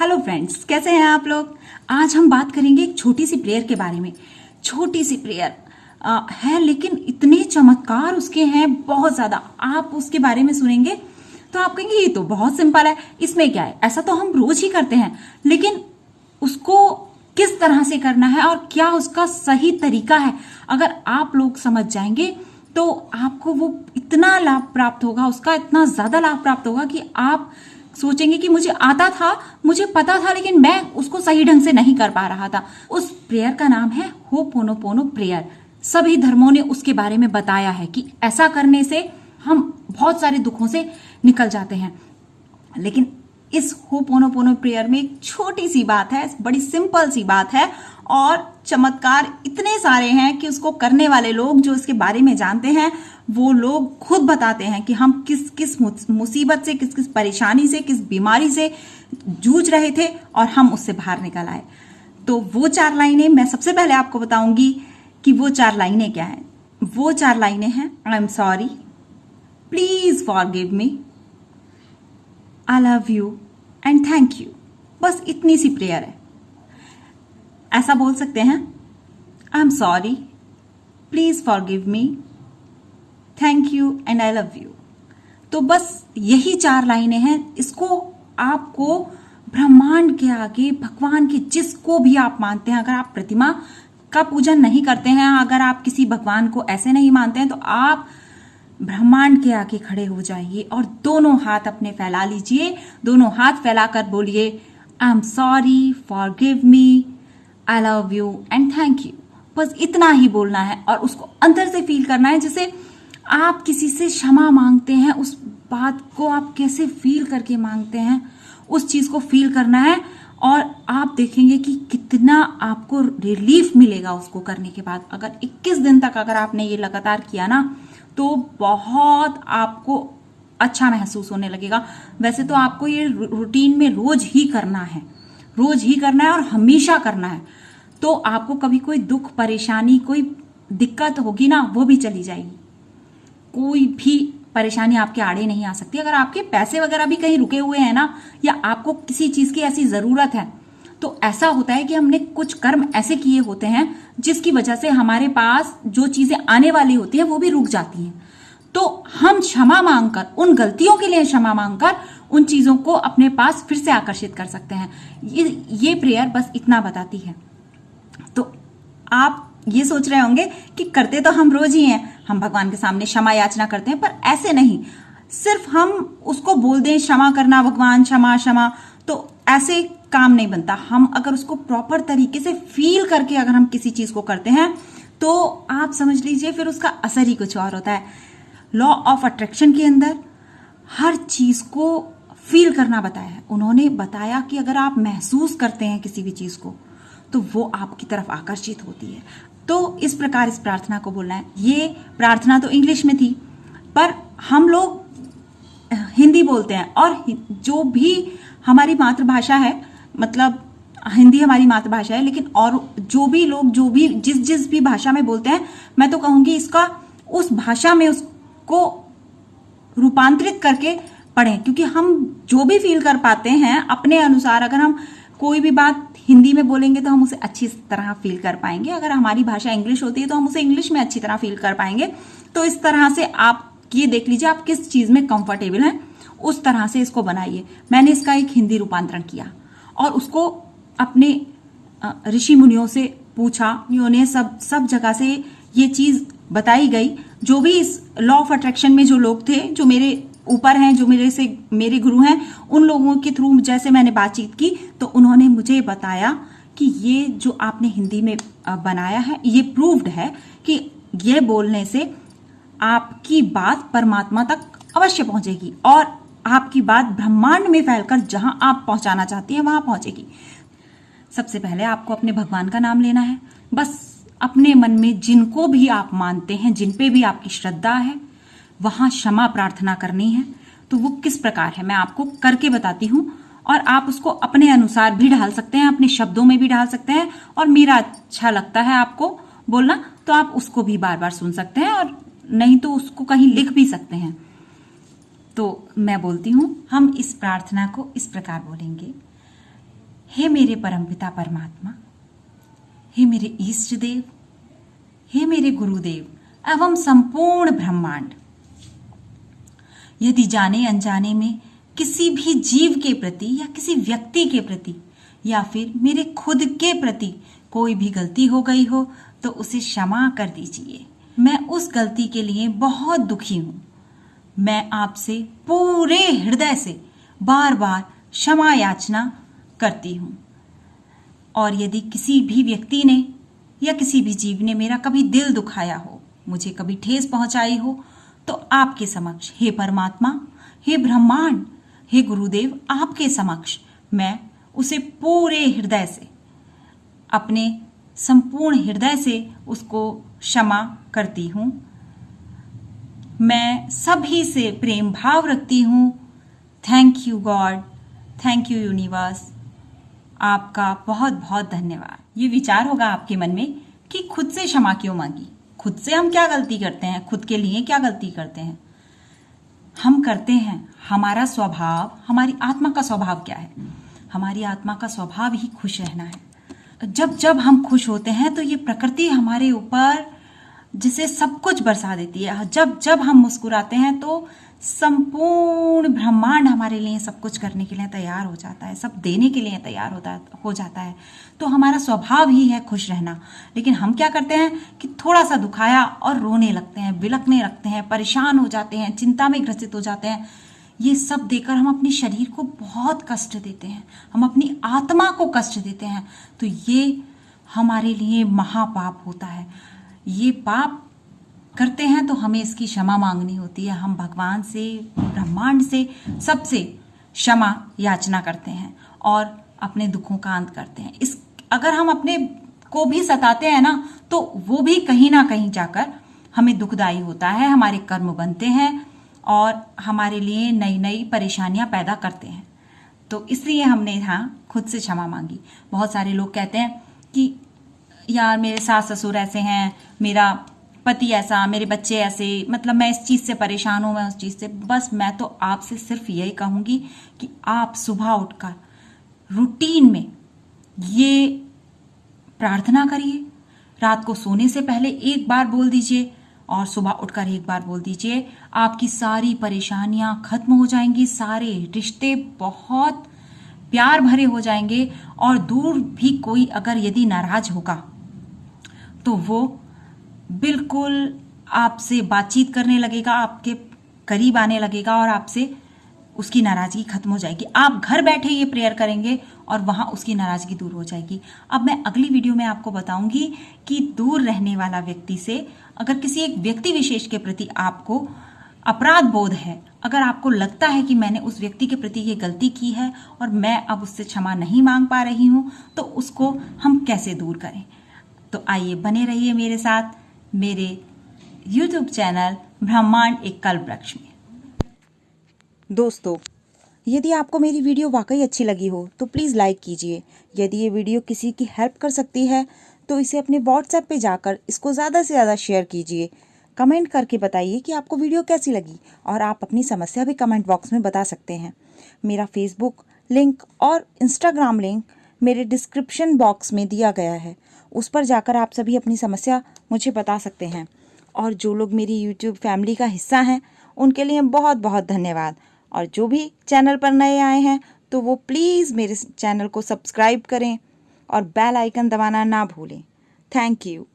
Hello friends, कैसे हैं आप लोग। आज हम बात करेंगे एक छोटी सी प्रेयर के बारे में। छोटी सी प्रेयर है लेकिन इतने चमत्कार उसके हैं बहुत ज्यादा। आप उसके बारे में सुनेंगे तो आप कहेंगे ये तो बहुत सिंपल है, इसमें क्या है, ऐसा तो हम रोज ही करते हैं। लेकिन उसको किस तरह से करना है और क्या उसका सही तरीका है, अगर आप लोग समझ जाएंगे तो आपको वो इतना लाभ प्राप्त होगा, उसका इतना ज्यादा लाभ प्राप्त होगा कि आप सोचेंगे कि मुझे आता था, मुझे पता था, लेकिन मैं उसको सही ढंग से नहीं कर पा रहा था। उस प्रेयर का नाम है होपोनोपोनो प्रेयर। सभी धर्मों ने उसके बारे में बताया है कि ऐसा करने से हम बहुत सारे दुखों से निकल जाते हैं। लेकिन इस होपोनोपोनो प्रेयर में एक छोटी सी बात है, बड़ी सिंपल सी बात है, और चमत्कार इतने सारे हैं कि उसको करने वाले लोग जो इसके बारे में जानते हैं वो लोग खुद बताते हैं कि हम किस किस मुसीबत से, किस किस परेशानी से, किस बीमारी से जूझ रहे थे और हम उससे बाहर निकल आए। तो वो 4 लाइनें मैं सबसे पहले आपको बताऊंगी कि वो 4 लाइनें क्या हैं। वो 4 लाइनें हैं, I am sorry, please forgive me, I love you and thank you. बस इतनी सी प्रेयर है। ऐसा बोल सकते हैं, I am sorry, please forgive me, thank you and I love you. तो बस यही 4 लाइनें हैं। इसको आपको ब्रह्मांड के आगे, भगवान के, जिसको भी आप मानते हैं, अगर आप प्रतिमा का पूजन नहीं करते हैं, अगर आप किसी भगवान को ऐसे नहीं मानते हैं, तो आप ब्रह्मांड के आगे खड़े हो जाइए और दोनों हाथ अपने फैला लीजिए। दोनों हाथ फैलाकर बोलिए, I am sorry, forgive me, I love you and thank you. बस इतना ही बोलना है और उसको अंदर से फील करना है। जैसे आप किसी से क्षमा मांगते हैं, उस बात को आप कैसे फील करके मांगते हैं, उस चीज को फील करना है। और आप देखेंगे कि कितना आपको रिलीफ मिलेगा उसको करने के बाद। अगर 21 दिन तक अगर आपने ये लगातार किया ना, तो बहुत आपको अच्छा महसूस होने लगेगा। वैसे तो आपको ये रूटीन में रोज ही करना है, रोज ही करना है और हमेशा करना है। तो आपको कभी कोई दुख, परेशानी, कोई दिक्कत होगी ना, वो भी चली जाएगी। कोई भी परेशानी आपके आड़े नहीं आ सकती। अगर आपके पैसे वगैरह भी कहीं रुके हुए हैं ना, या आपको किसी चीज की ऐसी जरूरत है, तो ऐसा होता है कि हमने कुछ कर्म ऐसे किए होते हैं जिसकी वजह से हमारे पास जो चीजें आने वाली होती है वो भी रुक जाती हैं। तो हम क्षमा मांगकर, उन गलतियों के लिए क्षमा मांगकर उन चीजों को अपने पास फिर से आकर्षित कर सकते हैं। ये प्रेयर बस इतना बताती है। तो आप ये सोच रहे होंगे कि करते तो हम रोज ही हैं, हम भगवान के सामने क्षमा याचना करते हैं, पर ऐसे नहीं। सिर्फ हम उसको बोल दें क्षमा करना, भगवान क्षमा क्षमा, तो ऐसे काम नहीं बनता। हम अगर उसको प्रॉपर तरीके से फील करके अगर हम किसी चीज को करते हैं, तो आप समझ लीजिए फिर उसका असर ही कुछ और होता है। लॉ ऑफ अट्रैक्शन के अंदर हर चीज को फील करना बताया है। उन्होंने बताया कि अगर आप महसूस करते हैं किसी भी चीज को, तो वो आपकी तरफ आकर्षित होती है। तो इस प्रकार इस प्रार्थना को बोलना है। ये प्रार्थना तो इंग्लिश में थी, पर हम लोग हिंदी बोलते हैं, और जो भी हमारी मातृभाषा है, मतलब हिंदी हमारी मातृभाषा है, लेकिन और जो भी लोग जो भी जिस भी भाषा में बोलते हैं, मैं तो कहूंगी इसका उस भाषा में उसको रूपांतरित करके पढ़ें। क्योंकि हम जो भी फील कर पाते हैं अपने अनुसार, अगर हम कोई भी बात हिंदी में बोलेंगे तो हम उसे अच्छी तरह फील कर पाएंगे। अगर हमारी भाषा इंग्लिश होती है तो हम उसे इंग्लिश में अच्छी तरह फील कर पाएंगे। तो इस तरह से आप ये देख लीजिए आप किस चीज में कंफर्टेबल हैं, उस तरह से इसको बनाइए। मैंने इसका एक हिंदी रूपांतरण किया और उसको अपने ऋषि मुनियों से पूछा। उन्हें सब जगह से ये चीज बताई गई। जो भी इस लॉ ऑफ अट्रैक्शन में जो लोग थे, जो मेरे ऊपर हैं, जो मेरे गुरु हैं, उन लोगों के थ्रू जैसे मैंने बातचीत की, तो उन्होंने मुझे बताया कि ये जो आपने हिंदी में बनाया है, ये प्रूव्ड है कि ये बोलने से आपकी बात परमात्मा तक अवश्य पहुंचेगी और आपकी बात ब्रह्मांड में फैलकर जहां आप पहुंचाना चाहती हैं वहां पहुंचेगी। सबसे पहले आपको अपने भगवान का नाम लेना है। बस अपने मन में जिनको भी आप मानते हैं, जिन पे भी आपकी श्रद्धा है, वहां क्षमा प्रार्थना करनी है। तो वो किस प्रकार है मैं आपको करके बताती हूँ, और आप उसको अपने अनुसार भी ढाल सकते हैं, अपने शब्दों में भी ढाल सकते हैं। और मेरा अच्छा लगता है आपको बोलना, तो आप उसको भी बार बार सुन सकते हैं, और नहीं तो उसको कहीं लिख भी सकते हैं। तो मैं बोलती हूँ, हम इस प्रार्थना को इस प्रकार बोलेंगे। हे मेरे परमपिता परमात्मा, हे मेरे इष्ट देव, हे मेरे गुरुदेव एवं संपूर्ण ब्रह्मांड, यदि जाने अनजाने में किसी भी जीव के प्रति या किसी व्यक्ति के प्रति या फिर मेरे खुद के प्रति कोई भी गलती हो गई हो तो उसे क्षमा कर दीजिए। मैं उस गलती के लिए बहुत दुखी हूँ। मैं आपसे पूरे हृदय से बार बार क्षमा याचना करती हूँ। और यदि किसी भी व्यक्ति ने या किसी भी जीव ने मेरा कभी दिल दुखाया हो, मुझे कभी ठेस पहुंचाई हो, तो आपके समक्ष हे परमात्मा, हे ब्रह्मांड, हे गुरुदेव, आपके समक्ष मैं उसे पूरे हृदय से, अपने संपूर्ण हृदय से उसको क्षमा करती हूँ। मैं सभी से प्रेम भाव रखती हूँ। Thank you God, thank you universe, आपका बहुत बहुत धन्यवाद। ये विचार होगा आपके मन में कि खुद से क्षमा क्यों मांगी, खुद से हम क्या गलती करते हैं, खुद के लिए क्या गलती करते हैं। हम करते हैं, हमारा स्वभाव, हमारी आत्मा का स्वभाव क्या है? हमारी आत्मा का स्वभाव ही खुश रहना है। जब जब हम खुश होते हैं तो ये प्रकृति हमारे ऊपर जिसे सब कुछ बरसा देती है। जब जब हम मुस्कुराते हैं तो संपूर्ण ब्रह्मांड हमारे लिए सब कुछ करने के लिए तैयार हो जाता है, सब देने के लिए तैयार हो जाता है। तो हमारा स्वभाव ही है खुश रहना। लेकिन हम क्या करते हैं कि थोड़ा सा दुखाया और रोने लगते हैं, बिलखने लगते हैं, परेशान हो जाते हैं, चिंता में ग्रसित हो जाते हैं। ये सब देकर हम अपने शरीर को बहुत कष्ट देते हैं, हम अपनी आत्मा को कष्ट देते हैं। तो ये हमारे लिए महापाप होता है। ये पाप करते हैं तो हमें इसकी क्षमा मांगनी होती है। हम भगवान से, ब्रह्मांड से, सबसे क्षमा याचना करते हैं और अपने दुखों का अंत करते हैं। अगर हम अपने को भी सताते हैं ना तो वो भी कहीं ना कहीं जाकर हमें दुखदाई होता है, हमारे कर्म बनते हैं और हमारे लिए नई नई परेशानियां पैदा करते हैं। तो इसलिए हमने यहाँ खुद से क्षमा मांगी। बहुत सारे लोग कहते हैं कि यार मेरे सास ससुर ऐसे हैं, मेरा पति ऐसा, मेरे बच्चे ऐसे, मतलब मैं इस चीज़ से परेशान हूँ, मैं उस चीज़ से। बस मैं तो आपसे सिर्फ यही कहूँगी कि आप सुबह उठकर रूटीन में ये प्रार्थना करिए। रात को सोने से पहले एक बार बोल दीजिए और सुबह उठकर एक बार बोल दीजिए। आपकी सारी परेशानियां खत्म हो जाएंगी, सारे रिश्ते बहुत प्यार भरे हो जाएंगे और दूर भी कोई अगर यदि नाराज होगा तो वो बिल्कुल आपसे बातचीत करने लगेगा, आपके करीब आने लगेगा और आपसे उसकी नाराजगी खत्म हो जाएगी। आप घर बैठे ये प्रेयर करेंगे और वहां उसकी नाराजगी दूर हो जाएगी। अब मैं अगली वीडियो में आपको बताऊंगी कि दूर रहने वाला व्यक्ति से अगर किसी एक व्यक्ति विशेष के प्रति आपको अपराध बोध है, अगर आपको लगता है कि मैंने उस व्यक्ति के प्रति ये गलती की है और मैं अब उससे क्षमा नहीं मांग पा रही हूं, तो उसको हम कैसे दूर करें। तो आइए बने रहिए मेरे साथ मेरे YouTube चैनल ब्रह्मांड एक कल्प वृक्ष में। दोस्तों, यदि आपको मेरी वीडियो वाकई अच्छी लगी हो तो प्लीज़ लाइक कीजिए। यदि ये वीडियो किसी की हेल्प कर सकती है तो इसे अपने व्हाट्सएप पे जाकर इसको ज़्यादा से ज़्यादा शेयर कीजिए। कमेंट करके बताइए कि आपको वीडियो कैसी लगी और आप अपनी समस्या भी कमेंट बॉक्स में बता सकते हैं। मेरा फेसबुक लिंक और इंस्टाग्राम लिंक मेरे डिस्क्रिप्शन बॉक्स में दिया गया है, उस पर जाकर आप सभी अपनी समस्या मुझे बता सकते हैं। और जो लोग मेरी यूट्यूब फैमिली का हिस्सा हैं उनके लिए बहुत बहुत धन्यवाद। और जो भी चैनल पर नए आए हैं तो वो प्लीज़ मेरे चैनल को सब्सक्राइब करें और बेल आइकन दबाना ना भूलें। Thank you.